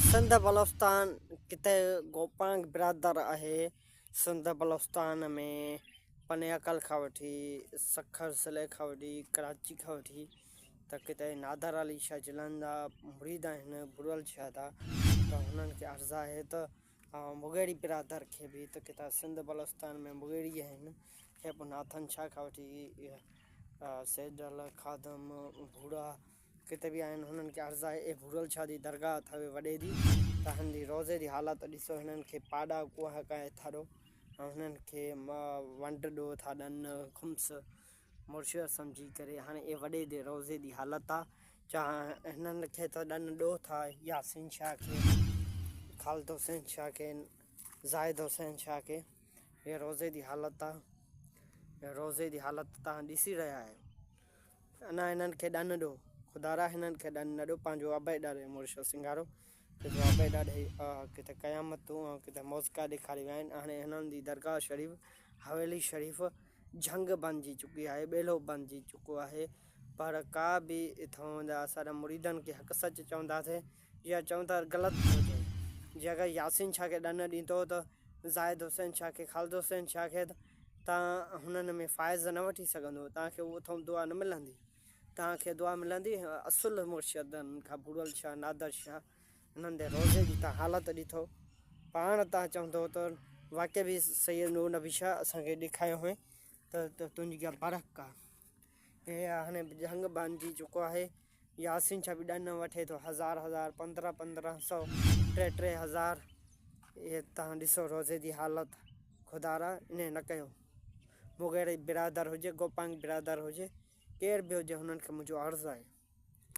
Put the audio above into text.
सिंध बलोचिस्तान किते गोपांग बिरादर है। सिंध बलोचिस्तान में पनियाकल खां वठी सखर ज़िले खां वठी कराची खां वठी त किते नादर अली शाह जिलानी जा मुरीद आहिनि बुरल शाह जा, त हुननि खे अर्ज़ु आहे त मुगेड़ी बिरादर खे बि त किते सिंध बलोचिस्तान में मुगेड़ी आहिनि खे पोइ नाथन शाह खां वठी सैदल खादम बूढ़ा किते भी आहिनि। हुननि खे अर्ज़ु आहे बुरल शाह जी दरगाह अथव वॾे जी, त हिन रोज़े जी हालत ॾिसो, हिननि खे पाड़ा कुआ काए थारो, हुननि खे वंड ॾो था ॾियनि खुम्स मुर्शिद सम्झी करे। हाणे ए वॾे जे रोज़े जी हालत आहे, चाहे हिननि खे त ॾियनि ॾो था यासीन शाह खे, ख़ालिद हुसैन शाह खे, ज़ाहिद हुसैन शाह खे। हे रोज़े जी हालत आहे, रोज़े जी हालत तव्हां ॾिसी रहिया आहियो। अञा हिननि खे ॾियनि ॾो, खुदारा हिननि खे ॾियनि ॾो, पंहिंजो अबे ॾाढे मुर्शिद सिंगारो किथे अबे ॾाढे किथे क़यामतूं किथे मौज़का ॾेखारियूं आहिनि। हाणे हिननि जी दरगाह शरीफ़ हवेली शरीफ़ झंग बणिजी चुकी आहे, ॿेलो बणिजी चुको आहे, पर का बि इथां जा असांजा मुरीदनि खे हक़ सच चवंदासीं या चवंदा ग़लति हुजे। जे अगरि यासीन शाह खे ॾियनि ॾींदो त ज़ाहिद हुसैन शाह खे, ख़ालिद हुसैन शाह खे, तव्हां हुननि में फ़ाइज़ न वठी सघंदो, तव्हांखे उथां दुआ न मिलंदी, तव्हांखे दुआ मिलंदी असुल मुर्शिदनि खां, बुरल शाह, नादर शाह। हिननि जे रोज़े जी तव्हां हालत ॾिठो, पाण तव्हां चवंदो त वाक़ई बि सैयद नूर नबी शाह असांखे ॾेखारियो हुई त तुंहिंजी का बरक़ आहे। हे हाणे झंग बणिजी चुको आहे। यासीन शाह बि ॾन वठे थो 1000 1500 3000। इहे तव्हां ॾिसो रोज़े जी हालत, खुदारा इन न कयो। मुगेड़ी बिरादर हुजे, गोपांग बिरादर हुजे, केर बि हुजे, हुननि खे मुंहिंजो अर्ज़ु आहे।